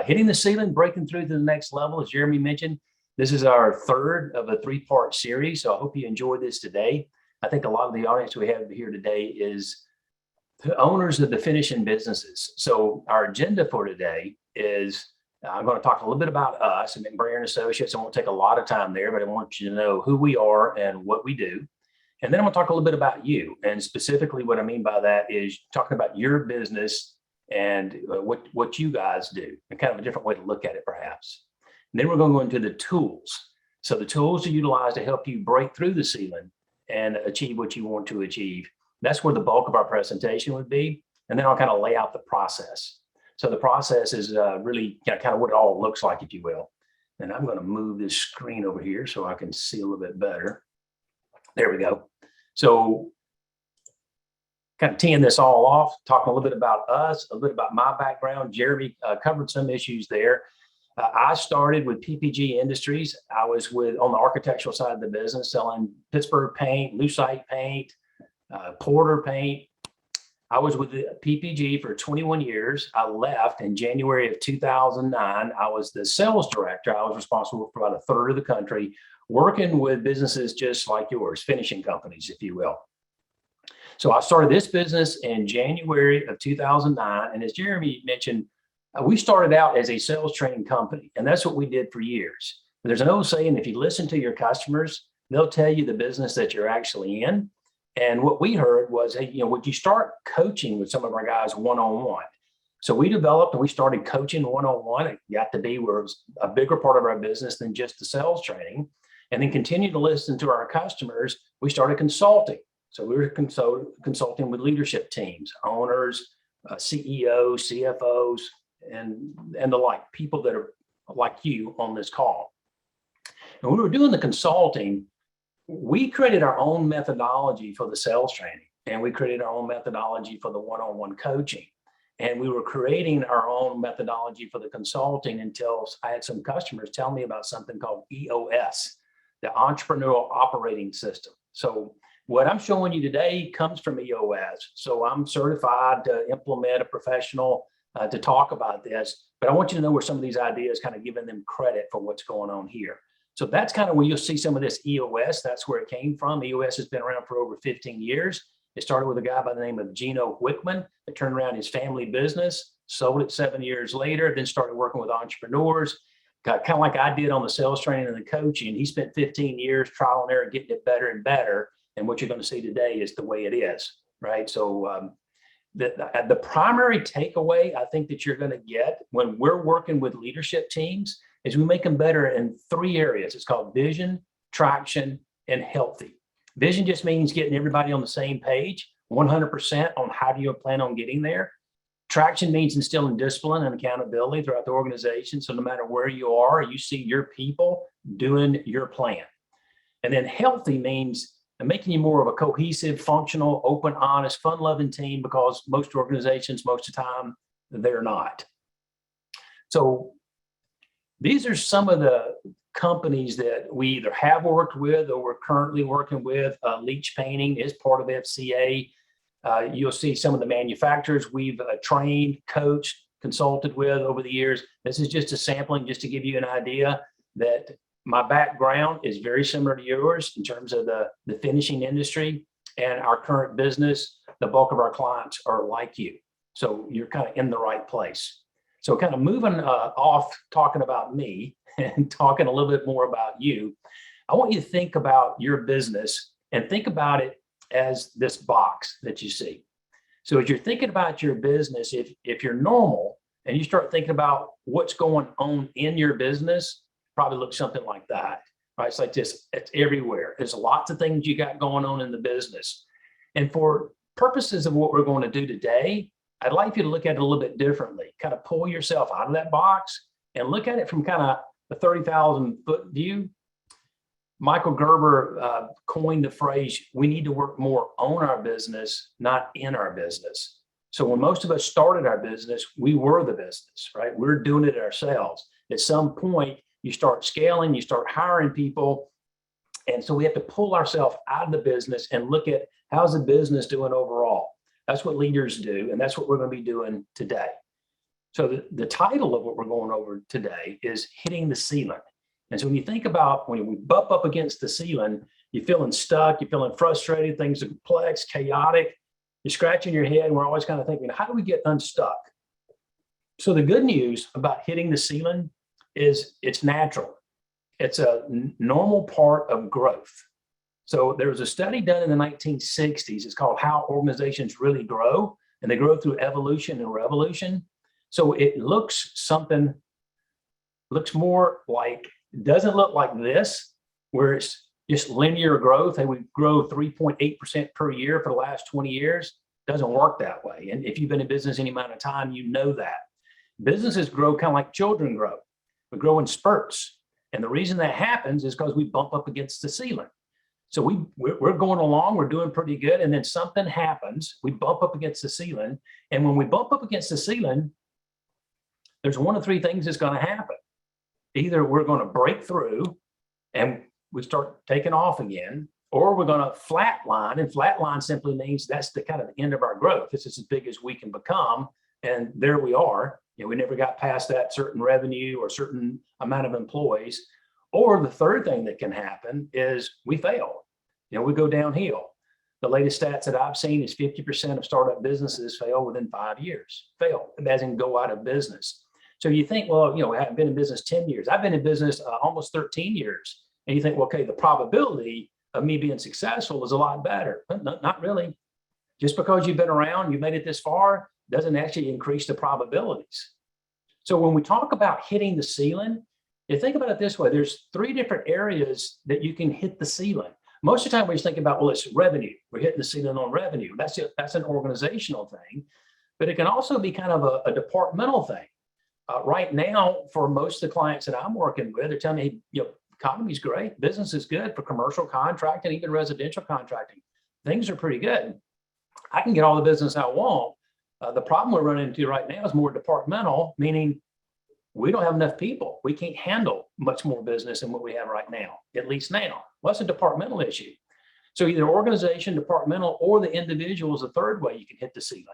hitting the ceiling, breaking through to the next level. As Jeremy mentioned, this is our third of a 3-part series. So I hope you enjoyed this today. I think a lot of the audience we have here today is the owners of the finishing businesses. So our agenda for today is I'm going to talk a little bit about us and McBrayer Associates. I won't take a lot of time there, but I want you to know who we are and what we do. And then I'm going to talk a little bit about you. And specifically what I mean by that is talking about your business and what you guys do, and kind of a different way to look at it perhaps. And then we're going to go into the tools. So the tools to utilize to help you break through the ceiling and achieve what you want to achieve. That's where the bulk of our presentation would be. And then I'll kind of lay out the process. So the process is really kind of what it all looks like, if you will. And I'm going to move this screen over here so I can see a little bit better. There we go. So kind of teeing this all off, talking a little bit about us, a little bit about my background. Jeremy covered some issues there. I started with PPG Industries. I was on the architectural side of the business, selling Pittsburgh paint, Lucite paint, Porter paint. I was with PPG for 21 years. I left in January of 2009. I was the sales director. I was responsible for about a third of the country, working with businesses just like yours, finishing companies, if you will. So I started this business in January of 2009. And as Jeremy mentioned, we started out as a sales training company, and that's what we did for years. There's an old saying, if you listen to your customers, they'll tell you the business that you're actually in. And what we heard was, hey, would you start coaching with some of our guys one-on-one? So we developed and we started coaching one-on-one. It got to be where it was a bigger part of our business than just the sales training. And then continued to listen to our customers. We started consulting. So we were consulting with leadership teams, owners, CEOs, CFOs, and the like, people that are like you on this call. And when we were doing the consulting, we created our own methodology for the sales training, and we created our own methodology for the one-on-one coaching. And we were creating our own methodology for the consulting until I had some customers tell me about something called EOS, the Entrepreneurial Operating System. So what I'm showing you today comes from EOS. So I'm certified to implement a professional to talk about this, but I want you to know where some of these ideas, kind of giving them credit for what's going on here. So that's kind of where you'll see some of this EOS. That's where it came from. EOS has been around for over 15 years. It started with a guy by the name of Gino Wickman that turned around his family business, sold it 7 years later, then started working with entrepreneurs, got kind of like I did on the sales training and the coaching. He spent 15 years trial and error, getting it better and better. And what you're going to see today is the way it is, right? So the primary takeaway I think that you're going to get when we're working with leadership teams is we make them better in 3 areas. It's called vision, traction, and healthy. Vision just means getting everybody on the same page, 100% on how do you plan on getting there. Traction means instilling discipline and accountability throughout the organization. So no matter where you are, you see your people doing your plan. And then healthy means making you more of a cohesive, functional, open, honest, fun-loving team, because most organizations, most of the time, they're not. So these are some of the companies that we either have worked with or we're currently working with. Leach Painting is part of FCA. You'll see some of the manufacturers we've trained, coached, consulted with over the years. This is just a sampling, just to give you an idea that my background is very similar to yours in terms of the finishing industry and our current business. The bulk of our clients are like you. So you're kind of in the right place. So kind of moving off talking about me and talking a little bit more about you, I want you to think about your business and think about it as this box that you see. So as you're thinking about your business, if you're normal and you start thinking about what's going on in your business, probably looks something like that, right? It's like this, it's everywhere. There's lots of things you got going on in the business. And for purposes of what we're going to do today, I'd like you to look at it a little bit differently, kind of pull yourself out of that box and look at it from kind of a 30,000 foot view. Michael Gerber coined the phrase, we need to work more on our business, not in our business. So when most of us started our business, we were the business, right? We're doing it ourselves. At some point, you start scaling, you start hiring people. And so we have to pull ourselves out of the business and look at how's the business doing overall. That's what leaders do. And that's what we're going to be doing today. So the title of what we're going over today is hitting the ceiling. And so when you think about when we bump up against the ceiling, you're feeling stuck, you're feeling frustrated, things are complex, chaotic, you're scratching your head, and we're always kind of thinking, how do we get unstuck? So the good news about hitting the ceiling is it's natural. It's a normal part of growth. So there was a study done in the 1960s. It's called How Organizations Really Grow, and they grow through evolution and revolution. So it looks more like, doesn't look like this, where it's just linear growth. Hey, we grow 3.8% per year for the last 20 years. Doesn't work that way. And if you've been in business any amount of time, you know that. Businesses grow kind of like children grow. We grow in spurts. And the reason that happens is because we bump up against the ceiling. So we're going along, we're doing pretty good, and then something happens, we bump up against the ceiling, and when we bump up against the ceiling, there's one of three things that's going to happen. Either we're going to break through and we start taking off again, or we're going to flatline, and flatline simply means that's the kind of end of our growth. This is as big as we can become, and there we are. We never got past that certain revenue or certain amount of employees. Or the third thing that can happen is we fail. We go downhill. The latest stats that I've seen is 50% of startup businesses fail within 5 years. Fail, as in go out of business. So you think, well, I haven't been in business 10 years. I've been in business almost 13 years. And you think, well, okay, the probability of me being successful is a lot better. Not really. Just because you've been around, you made it this far, doesn't actually increase the probabilities. So when we talk about hitting the ceiling, you think about it this way, there's three different areas that you can hit the ceiling. Most of the time we just think about, well, it's revenue. We're hitting the ceiling on revenue. That's an organizational thing, but it can also be kind of a departmental thing. Right now, for most of the clients that I'm working with, they're telling me, economy's great, business is good for commercial contracting, even residential contracting. Things are pretty good. I can get all the business I want. The problem we're running into right now is more departmental, meaning we don't have enough people. We can't handle much more business than what we have right now, at least now. Well, that's a departmental issue. So either organization, departmental, or the individual is the third way you can hit the ceiling.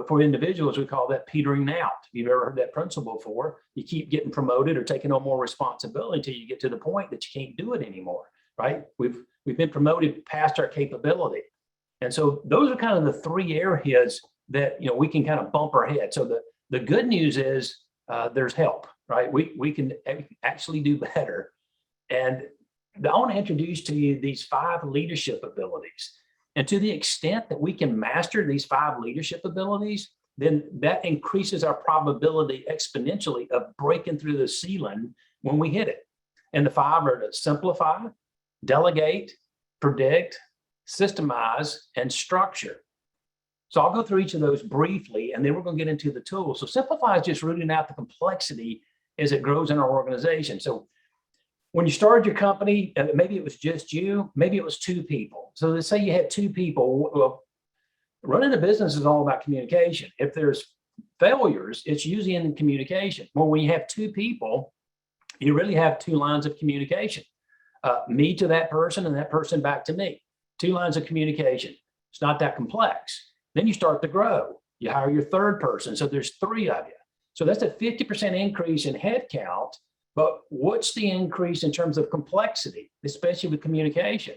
For individuals, we call that petering out. If you've ever heard that principle before, you keep getting promoted or taking on more responsibility until you get to the point that you can't do it anymore, right? We've been promoted past our capability. And so those are kind of the three areas that, we can kind of bump our head. So the good news is, there's help, right? We can actually do better. And I want to introduce to you these 5 leadership abilities. And to the extent that we can master these 5 leadership abilities, then that increases our probability exponentially of breaking through the ceiling when we hit it. And the 5 are to simplify, delegate, predict, systemize, and structure. So I'll go through each of those briefly, and then we're going to get into the tools. So simplify is just rooting out the complexity as it grows in our organization. So when you started your company, maybe it was just you, maybe it was 2 people. So let's say you had 2 people. Well, running a business is all about communication. If there's failures, it's usually in communication. Well, when you have 2 people, you really have 2 lines of communication. Me to that person and that person back to me. 2 lines of communication. It's not that complex. Then you start to grow. You hire your 3rd person. So there's 3 of you. So that's a 50% increase in headcount. But what's the increase in terms of complexity, especially with communication?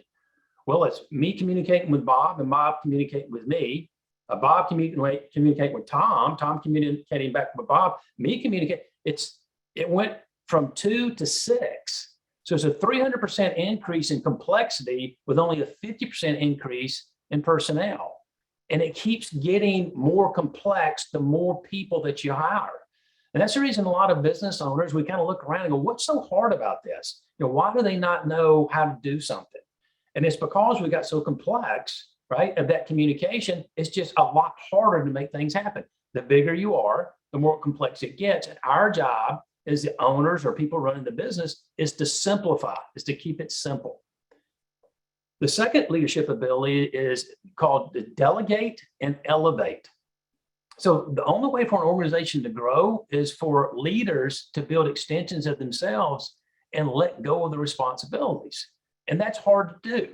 Well, it's me communicating with Bob and Bob communicating with me. Bob communicating with Tom communicating back with Bob, me communicate. It went from 2 to 6. So it's a 300% increase in complexity with only a 50% increase in personnel. And it keeps getting more complex the more people that you hire. And that's the reason a lot of business owners, we kind of look around and go, what's so hard about this? Why do they not know how to do something? And it's because we got so complex, right, of that communication. It's just a lot harder to make things happen. The bigger you are, the more complex it gets. And our job as the owners or people running the business is to simplify, is to keep it simple. The second leadership ability is called the delegate and elevate. So the only way for an organization to grow is for leaders to build extensions of themselves and let go of the responsibilities. And that's hard to do.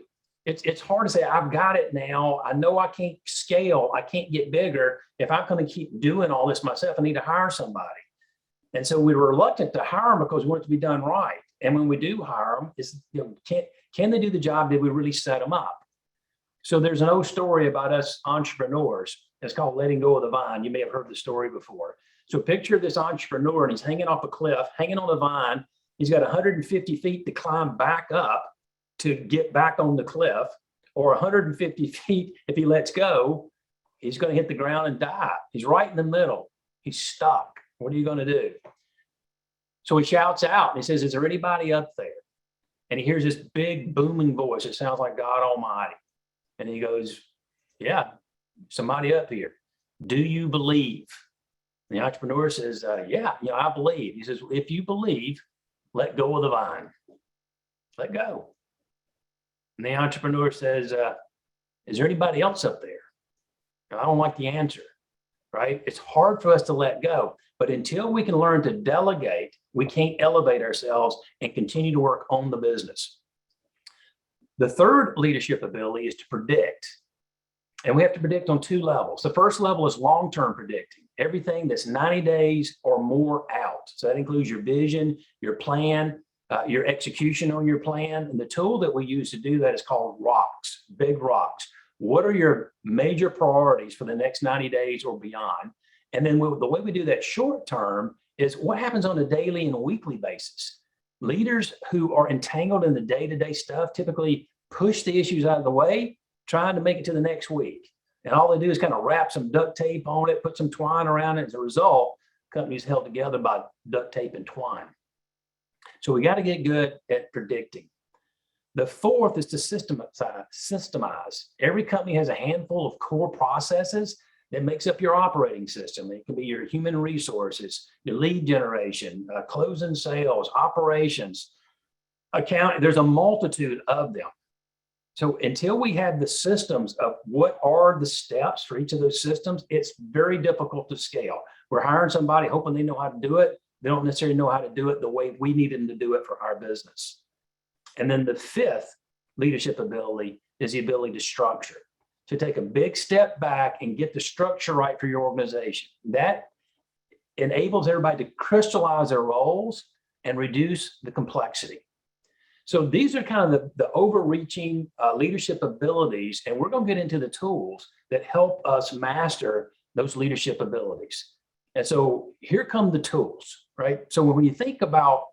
it's hard to say, I've got it now. I know I can't scale. I can't get bigger. If I'm going to keep doing all this myself, I need to hire somebody. And so we were reluctant to hire them because we want it to be done right. And when we do hire them, can they do the job? Did we really set them up? So there's an old story about us entrepreneurs. It's called letting go of the vine. You may have heard the story before. So picture this entrepreneur, and he's hanging off a cliff, hanging on the vine. He's got 150 feet to climb back up to get back on the cliff, or 150 feet. If he lets go, he's going to hit the ground and die. He's right in the middle. He's stuck. What are you going to do? So he shouts out and he says, is there anybody up there? And he hears this big booming voice. It sounds like God Almighty. And he goes, yeah, somebody up here. Do you believe? And the entrepreneur says, yeah, I believe. He says, if you believe, let go of the vine. Let go. And the entrepreneur says, is there anybody else up there? And I don't like the answer, right? It's hard for us to let go. But until we can learn to delegate, we can't elevate ourselves and continue to work on the business. The third leadership ability is to predict. And we have to predict on two levels. The first level is long-term predicting, everything that's 90 days or more out. So that includes your vision, your plan, your execution on your plan. And the tool that we use to do that is called rocks, big rocks. What are your major priorities for the next 90 days or beyond? And then the way we do that short term is what happens on a daily and a weekly basis. Leaders who are entangled in the day-to-day stuff typically push the issues out of the way, trying to make it to the next week. And all they do is kind of wrap some duct tape on it, put some twine around it. As a result, companies held together by duct tape and twine. So we got to get good at predicting. The fourth is to systemize. Every company has a handful of core processes that makes up your operating system. It can be your human resources, your lead generation, closing sales, operations, accounting. There's a multitude of them. So until we have the systems of what are the steps for each of those systems, it's very difficult to scale. We're hiring somebody hoping they know how to do it. They don't necessarily know how to do it the way we need them to do it for our business. And then the fifth leadership ability is the ability to structure, to take a big step back and get the structure right for your organization. That enables everybody to crystallize their roles and reduce the complexity. So these are kind of the overreaching leadership abilities, and we're going to get into the tools that help us master those leadership abilities. And so here come the tools, right? So when you think about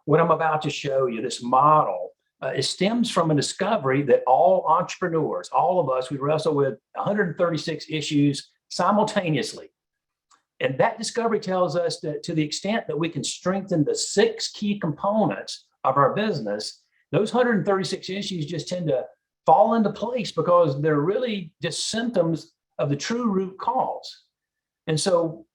what I'm about to show you, this model, it stems from a discovery that all entrepreneurs, all of us, we wrestle with 136 issues simultaneously. And that discovery tells us that to the extent that we can strengthen the 6 key components of our business, those 136 issues just tend to fall into place because they're really just symptoms of the true root cause. And so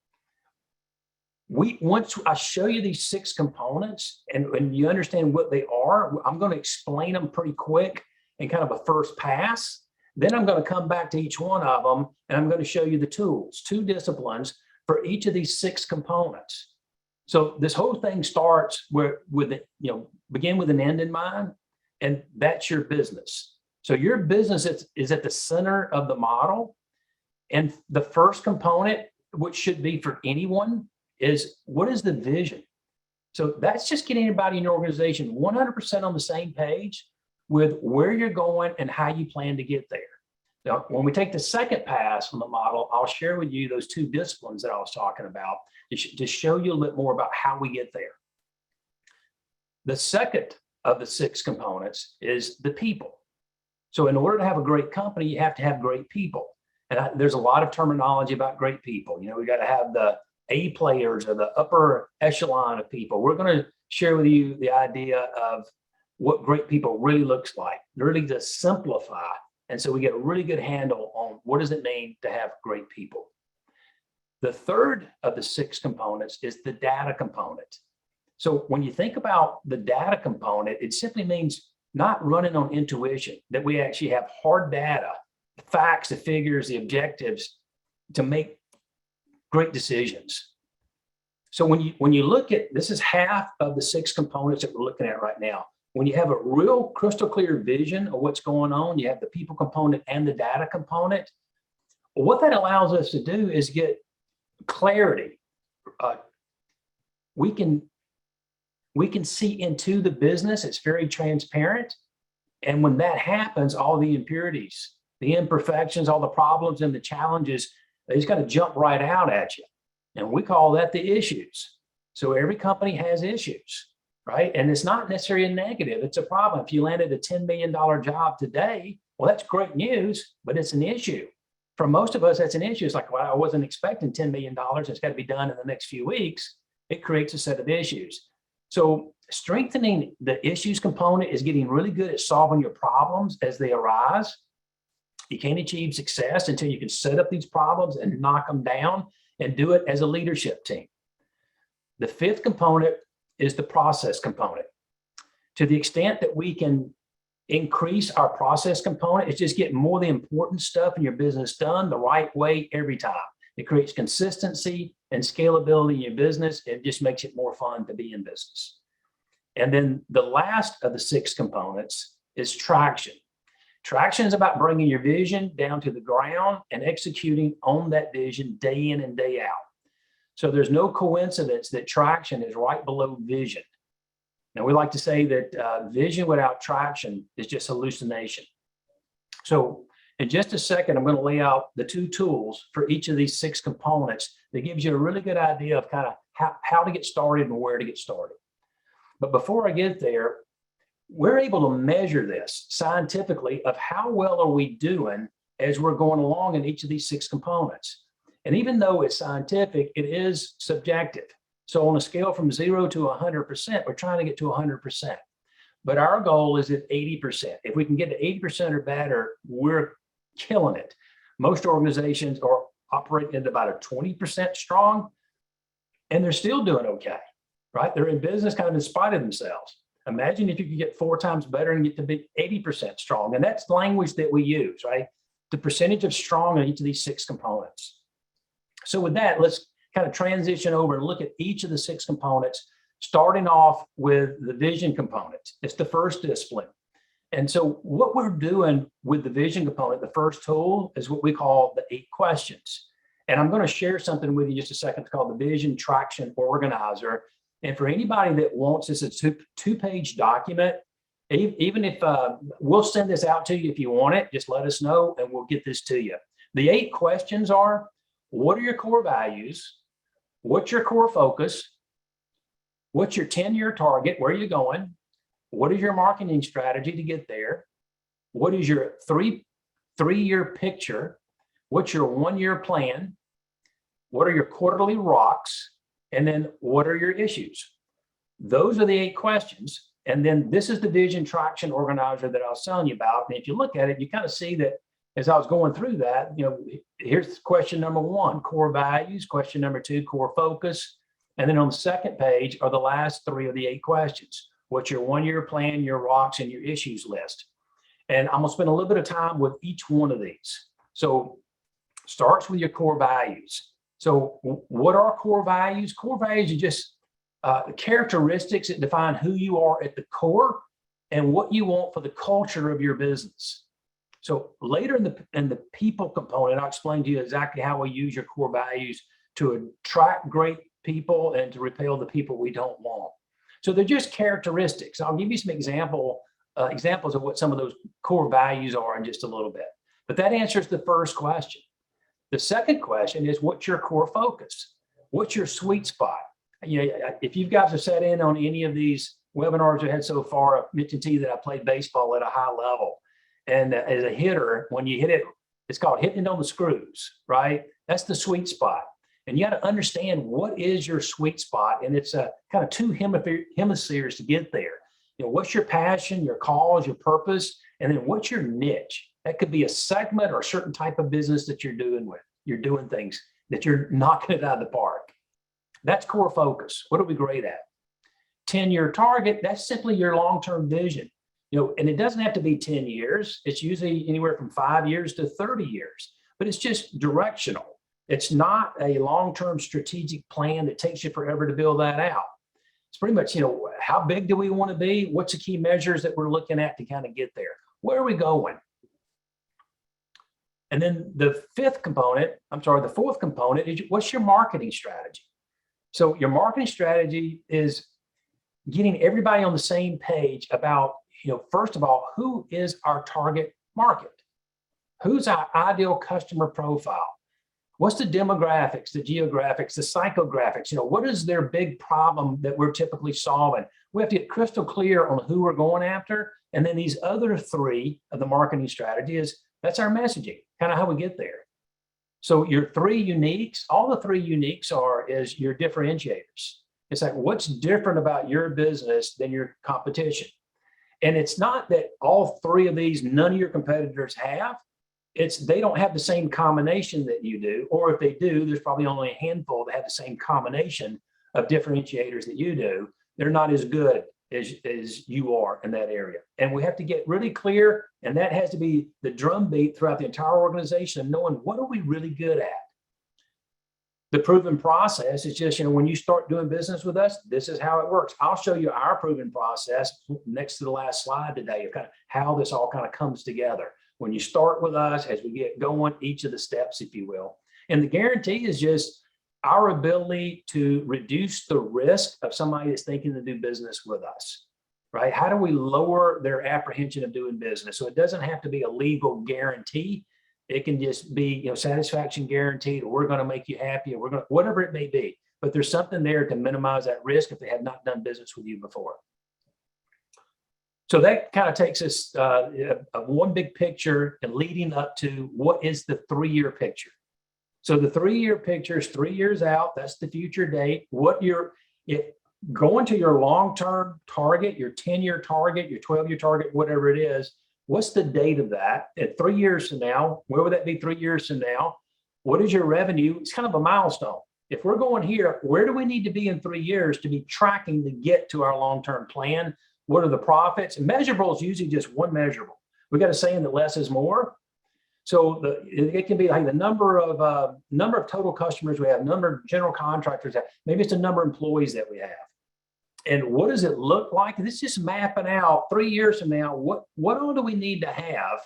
once I show you these 6 components and you understand what they are, I'm going to explain them pretty quick in kind of a first pass. Then I'm going to come back to each one of them and I'm going to show you the tools, 2 disciplines for each of these 6 components. So this whole thing starts begin with an end in mind, and that's your business. So your business is at the center of the model. And the first component, which should be for anyone, is what is the vision? So that's just getting everybody in your organization 100% on the same page with where you're going and how you plan to get there. Now, when we take the second pass on the model, I'll share with you those 2 disciplines that I was talking about to show you a little bit more about how we get there. The second of the 6 components is the people. So in order to have a great company, you have to have great people. And there's a lot of terminology about great people. We got to have the A players or the upper echelon of people. We're going to share with you the idea of what great people really looks like, really to simplify. And so we get a really good handle on what does it mean to have great people. The third of the 6 components is the data component. So when you think about the data component, it simply means not running on intuition, that we actually have hard data, the facts, the figures, the objectives to make great decisions. So when you look at, this is half of the 6 components that we're looking at right now. when you have a real crystal clear vision of what's going on, you have the people component and the data component. What that allows us to do is get clarity. We can see into the business. It's very transparent. And when that happens, all the impurities, the imperfections, all the problems and the challenges, they just got to jump right out at you. And we call that the issues. So every company has issues, right? And it's not necessarily a negative. It's a problem. If you landed a $10 million job today, well, that's great news, but it's an issue. For most of us, that's an issue. It's like, well, I wasn't expecting $10 million. It's got to be done in the next few weeks. It creates a set of issues. So strengthening the issues component is getting really good at solving your problems as they arise. You can't achieve success until you can set up these problems and knock them down and do it as a leadership team. The fifth component is the process component. To the extent that we can increase our process component, it's just getting more of the important stuff in your business done the right way every time. It creates consistency and scalability in your business. It just makes it more fun to be in business. And then the last of the 6 components is traction. Traction is about bringing your vision down to the ground and executing on that vision day in and day out. So there's no coincidence that traction is right below vision. Now, we like to say that vision without traction is just hallucination. So in just a second, I'm going to lay out the 2 tools for each of these 6 components that gives you a really good idea of kind of how to get started and where to get started. But before I get there, we're able to measure this scientifically of how well are we doing as we're going along in each of these 6 components. And even though it's scientific, it is subjective. So on a scale from 0 to 100%, we're trying to get to 100%. But our goal is at 80%. If we can get to 80% or better, we're killing it. Most organizations are operating at about a 20% strong, and they're still doing okay, right? They're in business kind of in spite of themselves. Imagine if you could get 4 times better and get to be 80% strong. And that's language that we use, right? The percentage of strong in each of these 6 components. So with that, let's kind of transition over and look at each of the 6 components, starting off with the vision component. It's the first discipline. And so what we're doing with the vision component, the first tool, is what we call the 8 questions. And I'm going to share something with you in just a second. It's called the Vision Traction Organizer. And for anybody that wants this, it's a 2-page document. Even if we'll send this out to you if you want it, just let us know and we'll get this to you. The 8 questions are: what are your core values? What's your core focus? What's your 10-year target? Where are you going? What is your marketing strategy to get there? What is your three-year picture? What's your 1-year plan? What are your quarterly rocks? And then what are your issues? Those are the 8 questions. And then this is the Vision Traction Organizer that I was telling you about. And if you look at it, you kind of see that as I was going through that, here's question number 1, core values. Question number 2, core focus. And then on the second page are the last 3 of the 8 questions. What's your 1-year plan, your rocks, and your issues list? And I'm going to spend a little bit of time with each one of these. So starts with your core values. So what are core values? Core values are just characteristics that define who you are at the core and what you want for the culture of your business. So later in the people component, I'll explain to you exactly how we use your core values to attract great people and to repel the people we don't want. So they're just characteristics. I'll give you some examples of what some of those core values are in just a little bit. But that answers the first question. The second question is, what's your core focus? What's your sweet spot? If you guys have sat in on any of these webinars we had so far, I've mentioned to you that I played baseball at a high level. And as a hitter, when you hit it, it's called hitting it on the screws, right? That's the sweet spot. And you got to understand what is your sweet spot. And it's a kind of 2 hemispheres to get there. What's your passion, your cause, your purpose, and then what's your niche? That could be a segment or a certain type of business that you're doing things that you're knocking it out of the park. That's core focus. What are we great at? 10-year target, that's simply your long-term vision. And it doesn't have to be 10 years. It's usually anywhere from 5 years to 30 years, but it's just directional. It's not a long-term strategic plan that takes you forever to build that out. it's pretty much, how big do we want to be? What's the key measures that we're looking at to kind of get there? Where are we going? And then the fourth component is what's your marketing strategy? So your marketing strategy is getting everybody on the same page about, first of all, who is our target market? Who's our ideal customer profile? What's the demographics, the geographics, the psychographics? What is their big problem that we're typically solving? We have to get crystal clear on who we're going after. And then these other three of the marketing strategies, that's our messaging, kind of how we get there. So your three uniques, all the three uniques is your differentiators. It's like, what's different about your business than your competition? And it's not that all three of these, none of your competitors have. It's they don't have the same combination that you do, or if they do, there's probably only a handful that have the same combination of differentiators that you do. They're not as good as you are in that area. And we have to get really clear, and that has to be the drumbeat throughout the entire organization of knowing what are we really good at. The proven process is just, when you start doing business with us, this is how it works. I'll show you our proven process next to the last slide today of kind of how this all kind of comes together. When you start with us, as we get going, each of the steps, if you will. And the guarantee is just our ability to reduce the risk of somebody that's thinking to do business with us, right? How do we lower their apprehension of doing business? So it doesn't have to be a legal guarantee. It can just be, satisfaction guaranteed, or we're going to make you happy, or we're going to, whatever it may be. But there's something there to minimize that risk if they have not done business with you before. So that kind of takes us one big picture and leading up to what is the 3-year picture. So the 3-year picture is 3 years out. That's the future date. Going to your long-term target, your 10-year target, your 12-year target, whatever it is, what's the date of that? At 3 years from now, where would that be 3 years from now? What is your revenue? It's kind of a milestone. If we're going here, where do we need to be in 3 years to be tracking to get to our long-term plan? What are the profits? And measurable is usually just one measurable. We got a saying that less is more. So it can be like the number of total customers we have, number of general contractors have. Maybe it's the number of employees that we have. And what does it look like? This is just mapping out 3 years from now, what all do we need to have?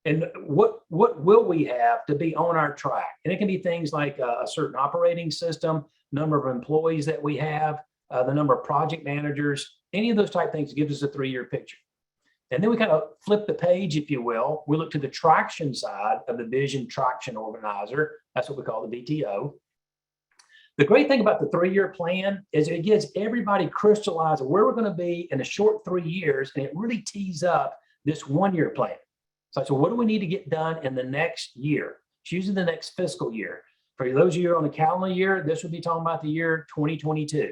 And what will we have to be on our track? And it can be things like a certain operating system, number of employees that we have, the number of project managers, any of those type things gives us a 3-year picture. And then we kind of flip the page, if you will. We look to the traction side of the Vision Traction Organizer. That's what we call the VTO. The great thing about the 3-year plan is it gives everybody crystallized where we're going to be in a short 3 years, and it really tees up this 1-year plan. So what do we need to get done in the next year? It's usually the next fiscal year. For those of you on the calendar year, this would be talking about the year 2022.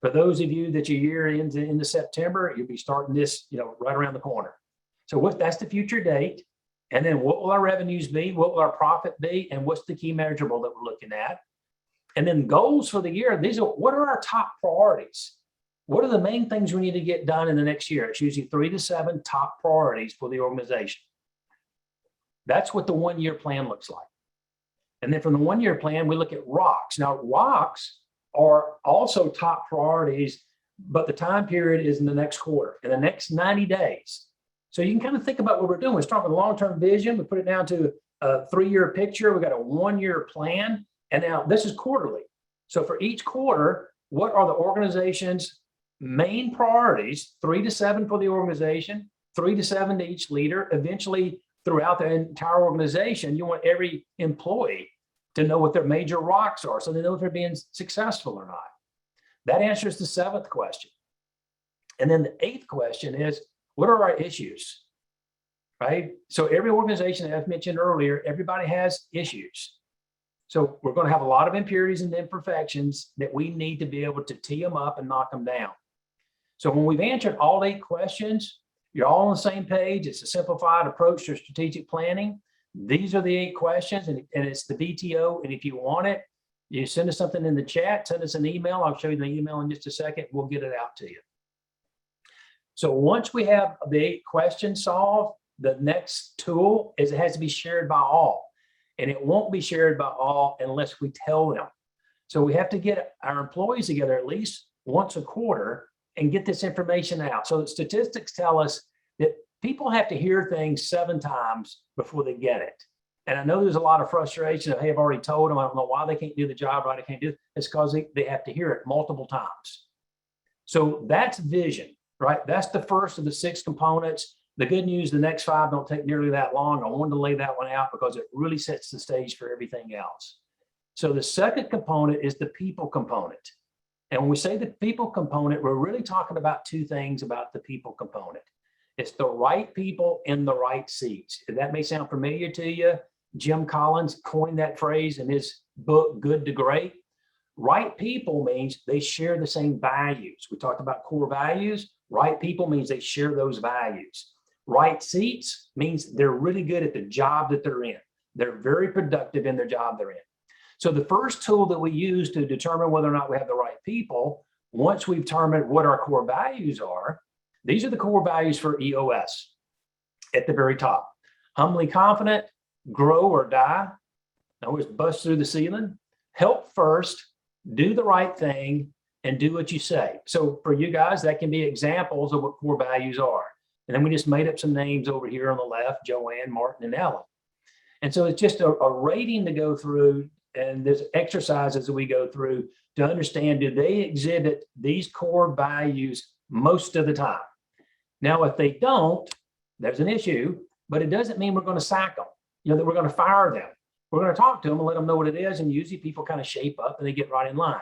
For those of you that your year ends into September, you'll be starting this, right around the corner. So that's the future date. And then what will our revenues be? What will our profit be? And what's the key measurable that we're looking at? And then goals for the year. What are our top priorities? What are the main things we need to get done in the next year? It's usually 3 to 7 top priorities for the organization. That's what the 1-year plan looks like. And then from the 1-year plan, we look at rocks. Now, rocks are also top priorities, but the time period is in the next quarter, in the next 90 days. So you can kind of think about what we're doing. We start with long-term vision. We put it down to a 3-year picture. We got a 1-year plan. And now this is quarterly. So for each quarter, what are the organization's main priorities? 3 to 7 for the organization, 3 to 7 to each leader. Eventually, throughout the entire organization, you want every employee to know what their major rocks are so they know if they're being successful or not. That answers the 7th question. And then the 8th question is, what are our issues, right? So every organization, as mentioned earlier, everybody has issues. So we're going to have a lot of impurities and imperfections that we need to be able to tee them up and knock them down. So when we've answered all 8 questions, you're all on the same page. It's a simplified approach to strategic planning. These are the 8 questions, and it's the VTO. And if you want it, you send us something in the chat, send us an email. I'll show you the email in just a second. We'll get it out to you. So once we have the 8 questions solved, the next tool is it has to be shared by all. And it won't be shared by all unless we tell them. So we have to get our employees together at least once a quarter and get this information out. So the statistics tell us that people have to hear things 7 times before they get it. And I know there's a lot of frustration of, hey, I've already told them, I don't know why they can't do the job right, I can't do it. It's because they have to hear it multiple times. So that's vision, right? That's the first of the 6 components. The good news, the next 5 don't take nearly that long. I wanted to lay that one out because it really sets the stage for everything else. So the second component is the people component. And when we say the people component, we're really talking about 2 things about the people component. It's the right people in the right seats. That may sound familiar to you. Jim Collins coined that phrase in his book, Good to Great. Right people means they share the same values. We talked about core values. Right people means they share those values. Right seats means they're really good at the job that they're in. They're very productive in their job they're in. So the first tool that we use to determine whether or not we have the right people, once we've determined what our core values are, these are the core values for EOS at the very top. Humbly confident, grow or die, always bust through the ceiling, help first, do the right thing, and do what you say. So for you guys, that can be examples of what core values are. And then we just made up some names over here on the left, Joanne, Martin, and Ellen. And so it's just a rating to go through, and there's exercises that we go through to understand, do they exhibit these core values most of the time? Now, if they don't, there's an issue, but it doesn't mean we're going to sack them, that we're going to fire them. We're going to talk to them and let them know what it is. And usually people kind of shape up and they get right in line.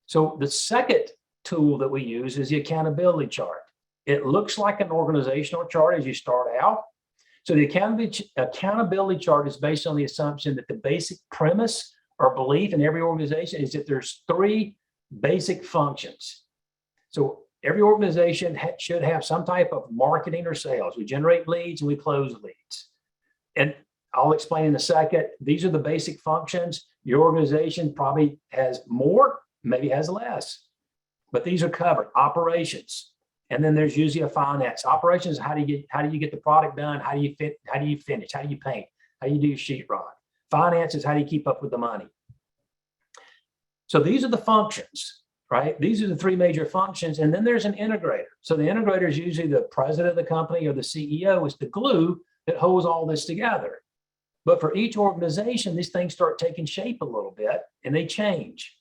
So the second tool that we use is the accountability chart. It looks like an organizational chart as you start out. So the accountability chart is based on the assumption that the basic premise or belief in every organization is that there's 3 basic functions. So every organization should have some type of marketing or sales. We generate leads and we close leads. And I'll explain in a second. These are the basic functions. Your organization probably has more, maybe has less, but these are covered. Operations. And then there's usually a finance. Operations, how do you get the product done? How do you finish? How do you paint? How do you do your sheetrock? Finances, how do you keep up with the money? So these are the functions, right? These are the 3 major functions. And then there's an integrator. So the integrator is usually the president of the company or the CEO is the glue that holds all this together. But for each organization, these things start taking shape a little bit and they change.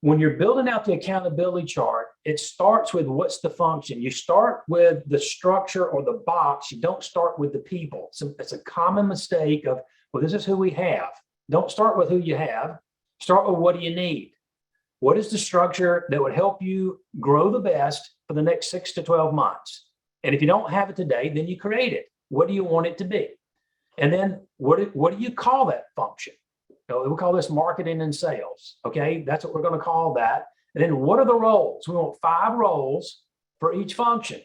When you're building out the accountability chart, it starts with what's the function. You start with the structure or the box. You don't start with the people. So it's a common mistake of, well, this is who we have. Don't start with who you have. Start with what do you need? What is the structure that would help you grow the best for the next 6 to 12 months? And if you don't have it today, then you create it. What do you want it to be? And then what do you call that function? We call this marketing and sales. Okay, that's what we're going to call that. And then what are the roles? We want 5 roles for each function.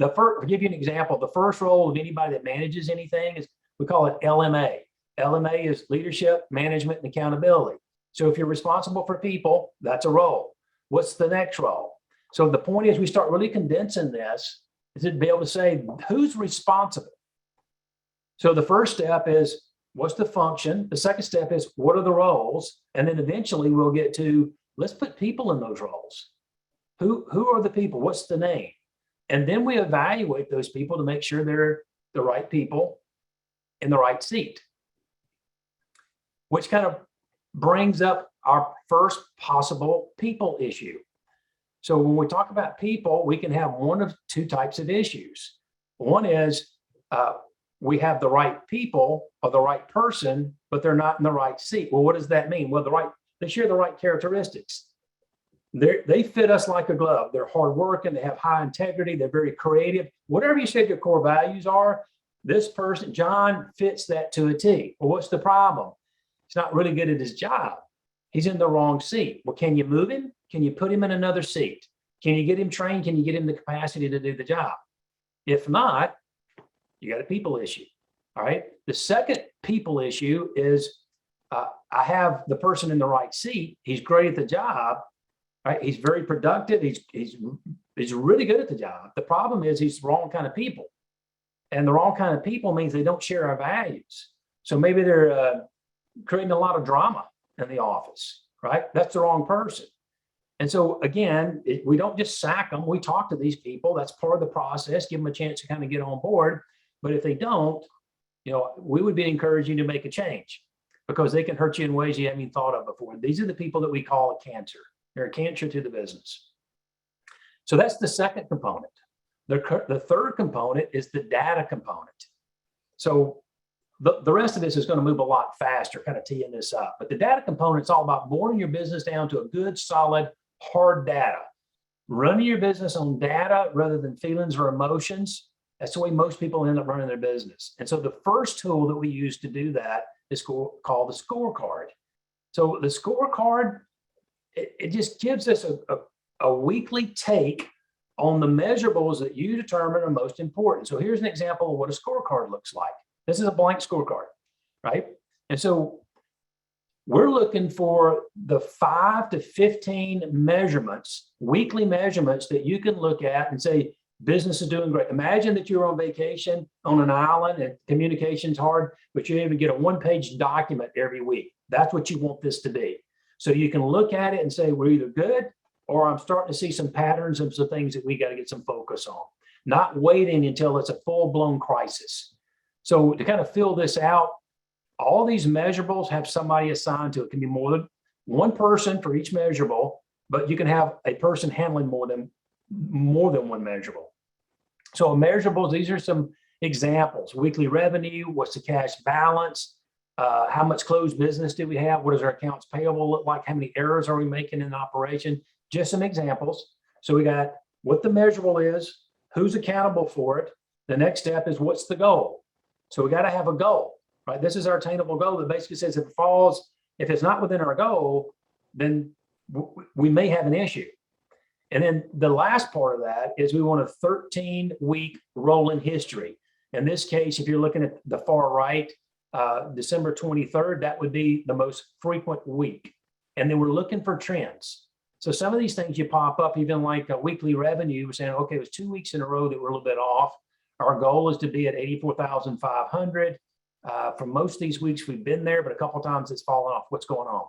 I'll give you an example. The first role of anybody that manages anything is, we call it LMA. LMA is leadership, management, and accountability. So if you're responsible for people, that's a role. What's the next role? So the point is we start really condensing this is to be able to say who's responsible. So the first step is what's the function? The second step is what are the roles? And then eventually we'll get to let's put people in those roles. Who are the people? What's the name? And then we evaluate those people to make sure they're the right people in the right seat, which kind of brings up our first possible people issue. So when we talk about people, we can have one of 2 types of issues. One is we have the right people or the right person, but they're not in the right seat. Well, what does that mean? Well, they share the right characteristics. They fit us like a glove. They're hardworking. They have high integrity. They're very creative. Whatever you said your core values are, this person, John, fits that to a T. Well, what's the problem? He's not really good at his job. He's in the wrong seat. Well, can you move him? Can you put him in another seat? Can you get him trained? Can you get him the capacity to do the job? If not, you got a people issue. All right. The second people issue is I have the person in the right seat. He's great at the job. Right. He's very productive. He's really good at the job. The problem is he's the wrong kind of people. And the wrong kind of people means they don't share our values. So maybe they're creating a lot of drama in the office, right? That's the wrong person. And so again, we don't just sack them. We talk to these people. That's part of the process. Give them a chance to kind of get on board. But if they don't, we would be encouraging you to make a change, because they can hurt you in ways you haven't even thought of before. These are the people that we call a cancer. They're a cancer to the business. So that's the second component. The third component is the data component. So the rest of this is going to move a lot faster, kind of teeing this up. But the data component is all about boiling your business down to a good, solid, hard data. Running your business on data rather than feelings or emotions. That's the way most people end up running their business. And so the first tool that we use to do that is called the scorecard. So the scorecard, it just gives us a weekly take on the measurables that you determine are most important. So here's an example of what a scorecard looks like. This is a blank scorecard, right? And so we're looking for the 5 to 15 measurements, weekly measurements that you can look at and say, business is doing great. Imagine that you're on vacation on an island and communication's hard, but you even get a one-page document every week. That's what you want this to be. So you can look at it and say, we're either good or I'm starting to see some patterns and some things that we got to get some focus on, not waiting until it's a full-blown crisis. So to kind of fill this out, all these measurables have somebody assigned to it. It can be more than one person for each measurable, but you can have a person handling more than one measurable. So measurables, these are some examples. Weekly revenue, what's the cash balance? How much closed business do we have? What does our accounts payable look like? How many errors are we making in operation? Just some examples. So we got what the measurable is, who's accountable for it. The next step is what's the goal? So we got to have a goal, right? This is our attainable goal that basically says if it's not within our goal, then we may have an issue. And then the last part of that is we want a 13-week rolling history. In this case, if you're looking at the far right, December 23rd, that would be the most frequent week. And then we're looking for trends. So some of these things you pop up, even like a weekly revenue, we're saying, okay, it was 2 weeks in a row that we're a little bit off. Our goal is to be at 84,500. For most of these weeks, we've been there, but a couple of times it's fallen off. What's going on?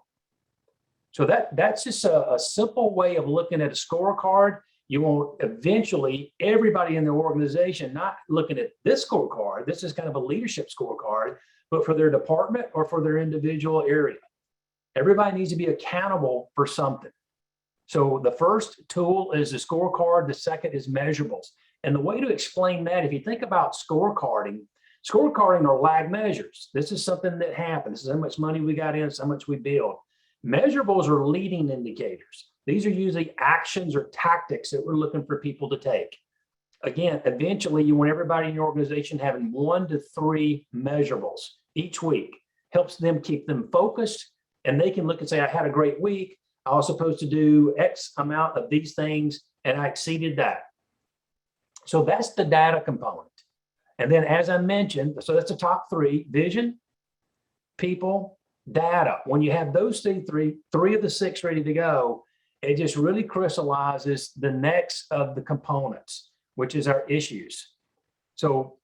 So that's just a simple way of looking at a scorecard. You want eventually everybody in the organization not looking at this scorecard. This is kind of a leadership scorecard, but for their department or for their individual area. Everybody needs to be accountable for something. So the first tool is the scorecard. The second is measurables. And the way to explain that, if you think about scorecarding are lag measures. This is something that happened. This is how much money we got in, this is how much we billed. Measurables are leading indicators. These are usually actions or tactics that we're looking for people to take. Again, eventually you want everybody in your organization having 1 to 3 measurables each week. Helps them keep them focused, and they can look and say, I had a great week. I was supposed to do X amount of these things, and I exceeded that. So that's the data component. And then as I mentioned, so that's the top 3: vision, people, data. When you have those three of the 6 ready to go, it just really crystallizes the next of the components, which is our issues. So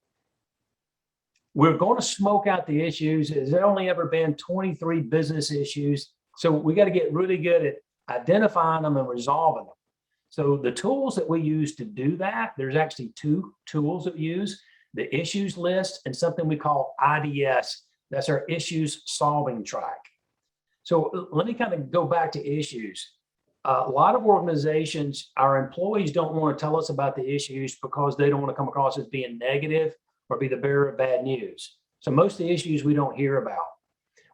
we're going to smoke out the issues. There's only ever been 23 business issues. So we got to get really good at identifying them and resolving them. So the tools that we use to do that, there's actually 2 tools that we use: the issues list and something we call IDS. That's our issues solving track. So let me kind of go back to issues. A lot of organizations, our employees don't want to tell us about the issues because they don't want to come across as being negative or be the bearer of bad news. So most of the issues we don't hear about.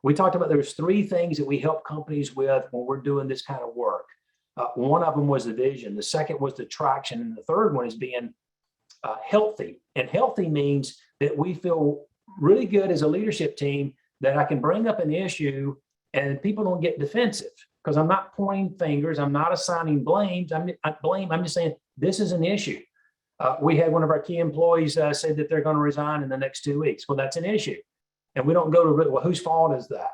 We talked about there's 3 things that we help companies with when we're doing this kind of work. One of them was the vision. The second was the traction. And the third one is being healthy. And healthy means that we feel really good as a leadership team that I can bring up an issue and people don't get defensive, because I'm not pointing fingers. I'm not assigning blames. I'm just saying this is an issue. We had one of our key employees say that they're going to resign in the next 2 weeks. Well, that's an issue. And we don't go to, well, whose fault is that?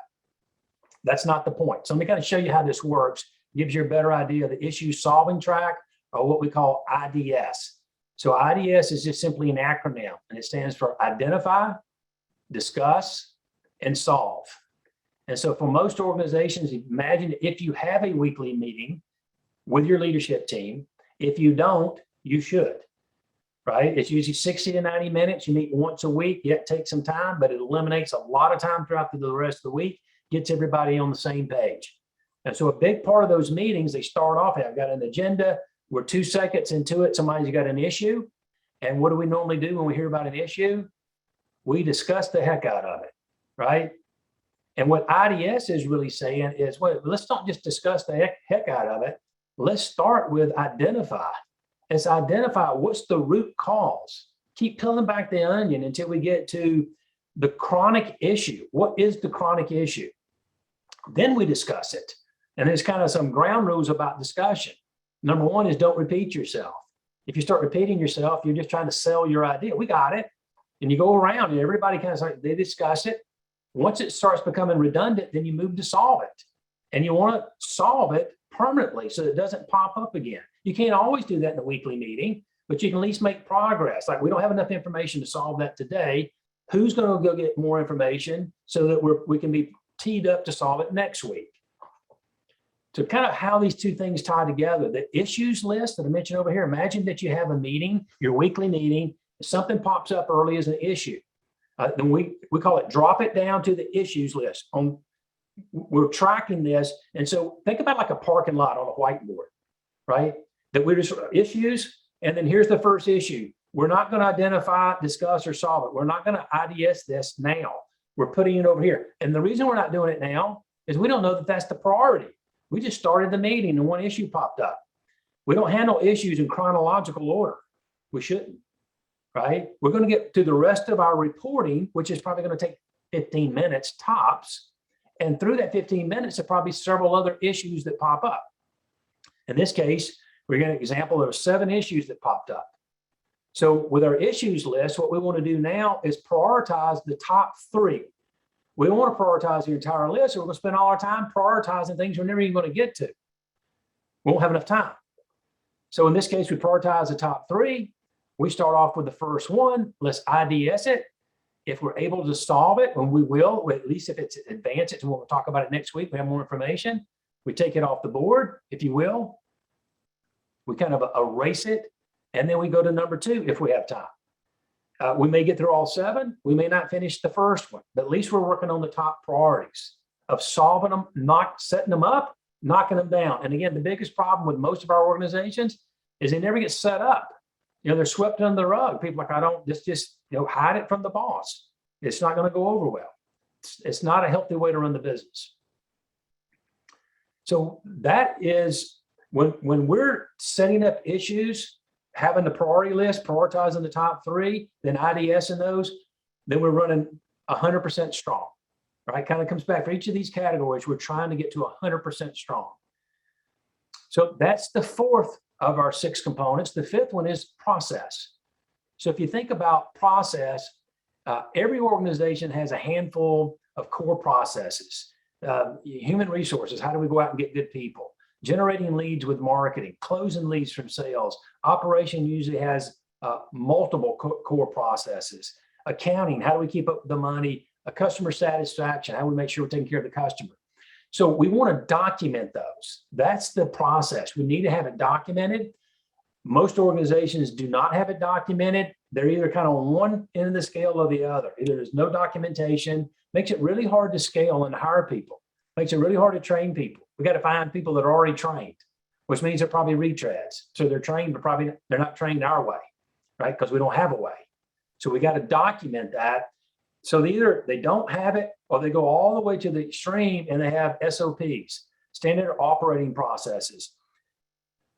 That's not the point. So let me kind of show you how this works. Gives you a better idea of the issue solving track, or what we call IDS. So IDS is just simply an acronym, and it stands for identify, discuss, and solve. And so for most organizations, imagine if you have a weekly meeting, with your leadership team. If you don't, you should, right? It's usually 60 to 90 minutes. You meet once a week. Yeah, it takes some time, but it eliminates a lot of time throughout the rest of the week, gets everybody on the same page. And so a big part of those meetings, they start off, I've got an agenda. We're 2 seconds into it. Somebody's got an issue. And what do we normally do when we hear about an issue? We discuss the heck out of it, right? And what IDS is really saying is, well, let's not just discuss the heck out of it. Let's start with identify. Let's identify what's the root cause. Keep peeling back the onion until we get to the chronic issue. What is the chronic issue? Then we discuss it. And there's kind of some ground rules about discussion. Number one is don't repeat yourself. If you start repeating yourself, you're just trying to sell your idea. We got it. And you go around and everybody kind of like, they discuss it. Once it starts becoming redundant, then you move to solve it. And you want to solve it permanently so it doesn't pop up again. You can't always do that in a weekly meeting, but you can at least make progress. Like, we don't have enough information to solve that today. Who's going to go get more information so that we can be teed up to solve it next week? So kind of how these two things tie together. The issues list that I mentioned over here, imagine that you have a meeting, your weekly meeting, something pops up early as an issue. Then we call it drop it down to the issues list. We're tracking this. And so think about like a parking lot on a whiteboard, right? That we're just issues. And then here's the first issue. We're not going to identify, discuss, or solve it. We're not going to IDS this now. We're putting it over here. And the reason we're not doing it now is we don't know that that's the priority. We just started the meeting and one issue popped up. We don't handle issues in chronological order. We shouldn't, right? We're going to get to the rest of our reporting, which is probably going to take 15 minutes tops. And through that 15 minutes, there are probably several other issues that pop up. In this case, we're getting an example. There were 7 issues that popped up. So with our issues list, what we want to do now is prioritize the top 3. We don't want to prioritize the entire list, or we're going to spend all our time prioritizing things we're never even going to get to. We won't have enough time. So in this case, we prioritize the top 3. We start off with the first one. Let's IDS it. If we're able to solve it, and we will, at least if it's advanced it, and we'll talk about it next week, we have more information. We take it off the board, if you will. We kind of erase it. And then we go to number 2 if we have time. We may get through all 7. We may not finish the first one, but at least we're working on the top priorities of solving them, not setting them up, knocking them down. And again, the biggest problem with most of our organizations is they never get set up. You know, they're swept under the rug. People are like, just hide it from the boss. It's not going to go over well. It's not a healthy way to run the business. So that is when we're setting up issues, having the priority list, prioritizing the top 3, then IDSing those, then we're running 100% strong, right? Kind of comes back for each of these categories. We're trying to get to 100% strong. So that's the 4th of our 6 components. The 5th one is process. So if you think about process, every organization has a handful of core processes. Human resources, how do we go out and get good people? Generating leads with marketing, closing leads from sales. Operation usually has multiple core processes. Accounting, how do we keep up with the money? Customer satisfaction, how do we make sure we're taking care of the customer? So we want to document those. That's the process. We need to have it documented. Most organizations do not have it documented. They're either kind of on one end of the scale or the other. Either there's no documentation, makes it really hard to scale and hire people, makes it really hard to train people. We got to find people that are already trained, which means they're probably retreads. So they're trained, but probably they're not trained our way, right? Because we don't have a way. So we got to document that. So either they don't have it or they go all the way to the extreme and they have SOPs, standard operating processes.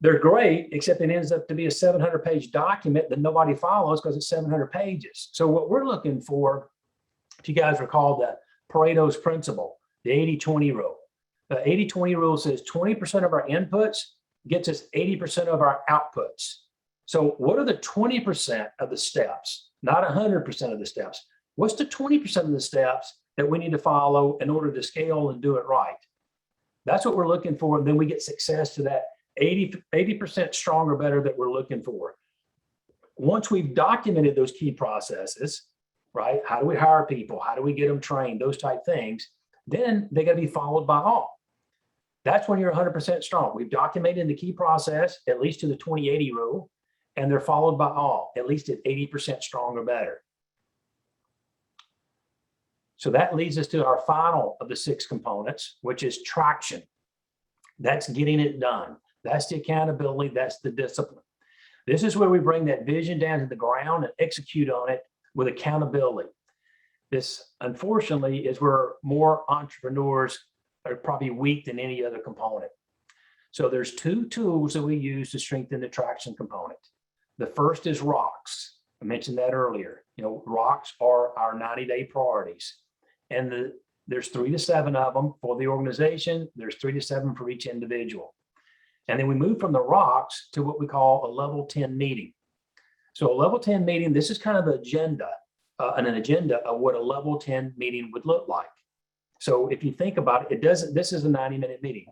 They're great, except it ends up to be a 700-page document that nobody follows because it's 700 pages. So what we're looking for, if you guys recall the Pareto's principle, the 80-20 rule. The 80-20 rule says 20% of our inputs gets us 80% of our outputs. So what are the 20% of the steps? Not 100% of the steps. What's the 20% of the steps that we need to follow in order to scale and do it right? That's what we're looking for. And then we get success to that 80% strong or better that we're looking for. Once we've documented those key processes, right? How do we hire people? How do we get them trained? Those type things. Then they got to be followed by all. That's when you're 100% strong. We've documented the key process, at least to the 20/80 rule, and they're followed by all, at least at 80% strong or better. So that leads us to our final of the 6 components, which is traction. That's getting it done. That's the accountability. That's the discipline. This is where we bring that vision down to the ground and execute on it with accountability. This, unfortunately, is where more entrepreneurs are probably weak than any other component. So there's 2 tools that we use to strengthen the traction component. The first is rocks. I mentioned that earlier. Rocks are our 90-day priorities. And there's 3 to 7 of them for the organization. There's 3 to 7 for each individual. And then we move from the rocks to what we call a level 10 meeting. So a level 10 meeting, this is kind of the agenda, an agenda of what a level 10 meeting would look like. So if you think about it, this is a 90-minute meeting.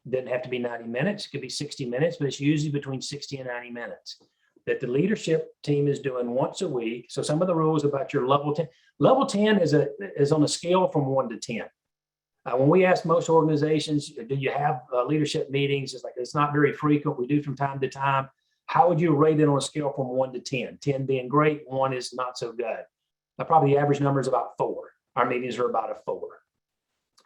It doesn't have to be 90 minutes. It could be 60 minutes, but it's usually between 60 and 90 minutes that the leadership team is doing once a week. So some of the rules about your level 10. Level 10 is on a scale from 1 to 10. When we ask most organizations, do you have leadership meetings? It's not very frequent. We do from time to time. How would you rate it on a scale from 1 to 10? 10 being great, 1 is not so good. Probably the average number is about 4. Our meetings are about a 4.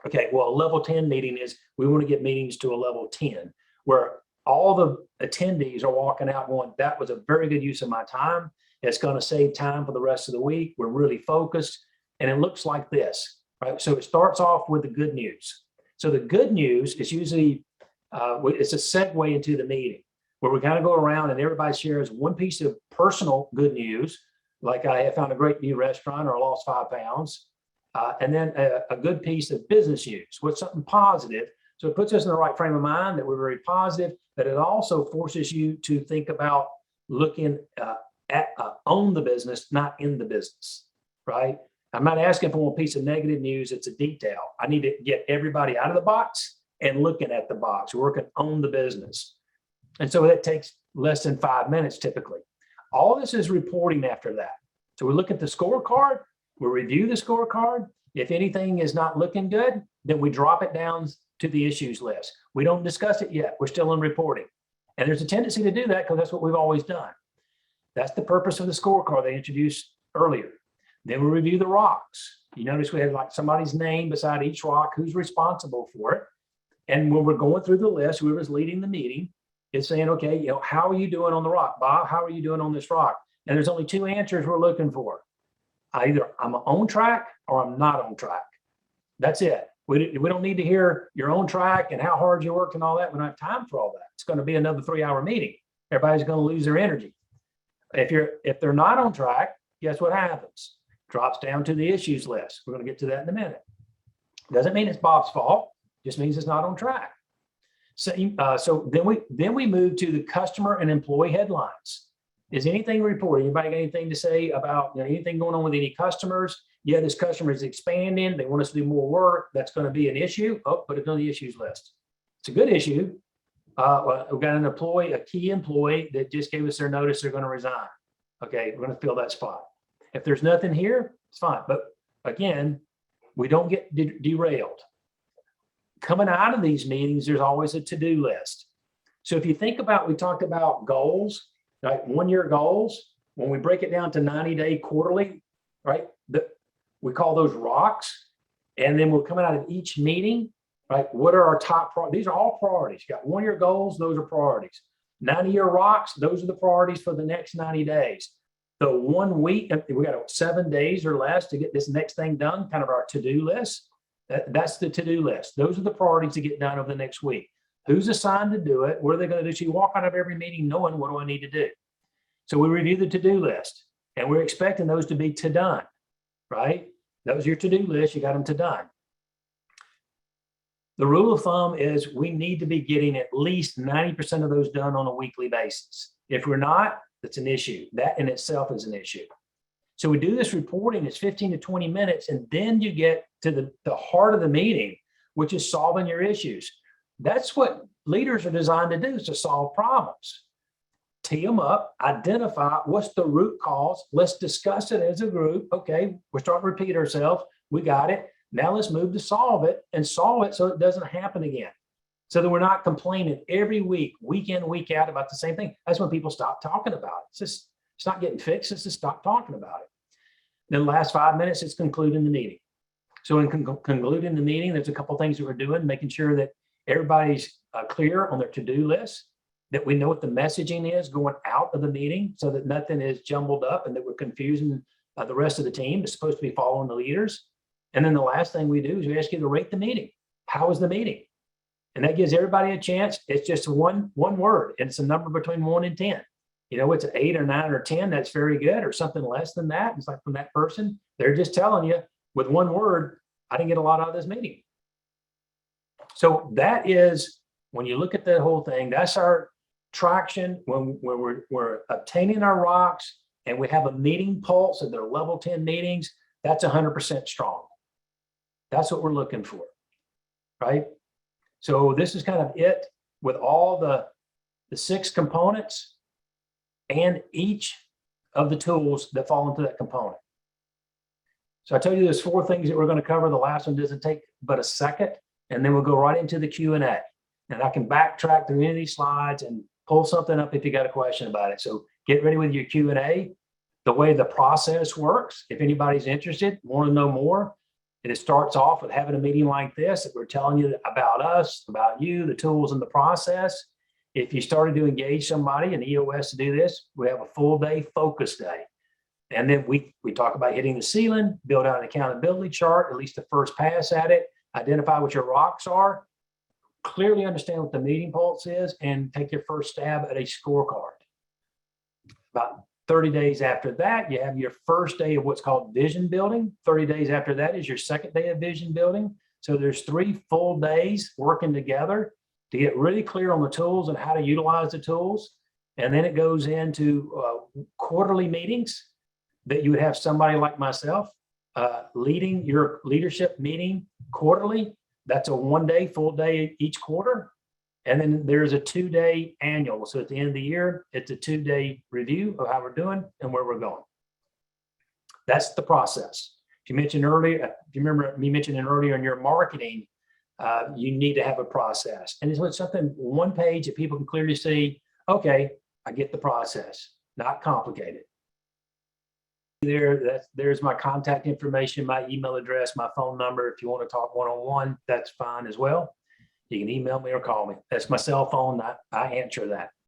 Okay, well, a level 10 meeting is we want to get meetings to a level 10 where all the attendees are walking out going, that was a very good use of my time. It's going to save time for the rest of the week. We're really focused. And it looks like this, right? So it starts off with the good news. So the good news is usually, it's a segue into the meeting where we kind of go around and everybody shares one piece of personal good news. Like I found a great new restaurant or I lost 5 pounds. And then a good piece of business news, what's something positive. So it puts us in the right frame of mind that we're very positive, but it also forces you to think about looking on the business, not in the business, right? I'm not asking for one piece of negative news. It's a detail. I need to get everybody out of the box and looking at the box, working on the business. And so that takes less than 5 minutes typically. All this is reporting after that. So we look at the scorecard, we review the scorecard. If anything is not looking good, then we drop it down to the issues list. We don't discuss it yet. We're still in reporting. And there's a tendency to do that because that's what we've always done. That's the purpose of the scorecard they introduced earlier. Then we review the rocks. You notice we have like somebody's name beside each rock, who's responsible for it. And when we're going through the list, whoever's leading the meeting is saying, okay, how are you doing on the rock? Bob, how are you doing on this rock? And there's only 2 answers we're looking for. Either I'm on track or I'm not on track. That's it. We don't need to hear you're on track and how hard you work and all that. We don't have time for all that. It's going to be another 3-hour meeting. Everybody's going to lose their energy. If they're not on track, guess what happens? Drops down to the issues list. We're going to get to that in a minute. Doesn't mean it's Bob's fault. Just means it's not on track. So then we move to the customer and employee headlines. Is anything reported? Anybody got anything to say about anything going on with any customers? Yeah, this customer is expanding. They want us to do more work. That's going to be an issue. Oh, put it on the issues list. It's a good issue. We've got a key employee that just gave us their notice they're going to resign. Okay, we're going to fill that spot. If there's nothing here, it's fine. But again, we don't get derailed. Coming out of these meetings, there's always a to-do list. So if you think about, we talked about goals, right? 1-year goals. When we break it down to 90-day quarterly, right? We call those rocks. And then we're coming out of each meeting, right? What are our top priorities? These are all priorities. You got 1-year goals, those are priorities. 90-year rocks, those are the priorities for the next 90 days. The 1 week, we got 7 days or less to get this next thing done, kind of our to-do list. That's the to-do list. Those are the priorities to get done over the next week. Who's assigned to do it? What are they going to do? So you walk out of every meeting knowing, what do I need to do? So we review the to-do list, and we're expecting those to be to done, right? That was your to-do list. You got them to done. The rule of thumb is we need to be getting at least 90% of those done on a weekly basis. If we're not, that's an issue. That in itself is an issue. So we do this reporting, it's 15 to 20 minutes, and then you get to the heart of the meeting, which is solving your issues. That's what leaders are designed to do, is to solve problems. Tee them up, identify what's the root cause. Let's discuss it as a group. Okay, we're starting to repeat ourselves. We got it. Now let's move to solve it and solve it so it doesn't happen again. so that we're not complaining every week, week in, week out about the same thing. That's when people stop talking about it. It's not getting fixed. It's just stop talking about it. Then the last 5 minutes is concluding the meeting. So in concluding the meeting, there's a couple things that we're doing, making sure that everybody's clear on their to-do list, that we know what the messaging is going out of the meeting so that nothing is jumbled up and that we're confusing the rest of the team that's supposed to be following the leaders. And then the last thing we do is we ask you to rate the meeting. How was the meeting? And that gives everybody a chance. It's just one word. And it's a number between 1 and 10. You know, it's an 8 or 9 or 10. That's very good, or something less than that. It's like from that person, they're just telling you with one word, I didn't get a lot out of this meeting. So that is, when you look at the whole thing, that's our traction when we're obtaining our rocks and we have a meeting pulse of their level 10 meetings. That's 100% strong. That's what we're looking for, right? So this is kind of it with all the 6 components and each of the tools that fall into that component. So I told you there's 4 things that we're going to cover. The last one doesn't take but a second, and then we'll go right into the Q&A. And I can backtrack through any of these slides and pull something up if you got a question about it. So get ready with your Q&A. The way the process works, if anybody's interested, want to know more, and it starts off with having a meeting like this, that we're telling you about us, about you, the tools and the process. If you started to engage somebody in EOS to do this, we have a full day focus day. And then we talk about hitting the ceiling, build out an accountability chart, at least the first pass at it, identify what your rocks are, clearly understand what the meeting pulse is, and take your first stab at a scorecard. About 30 days after that, you have your first day of what's called vision building. 30 days after that is your second day of vision building. So there's 3 full days working together to get really clear on the tools and how to utilize the tools. And then it goes into quarterly meetings that you would have somebody like myself leading your leadership meeting quarterly. That's a 1-day, full day each quarter. And then there's a 2-day annual. So at the end of the year, it's a 2-day review of how we're doing and where we're going. That's the process. If you mentioned earlier, if you remember me mentioning earlier in your marketing, you need to have a process. And it's something, 1 page that people can clearly see, okay, I get the process, not complicated. There's my contact information, my email address, my phone number. If you want to talk one-on-one, that's fine as well. You can email me or call me. That's my cell phone. I answer that.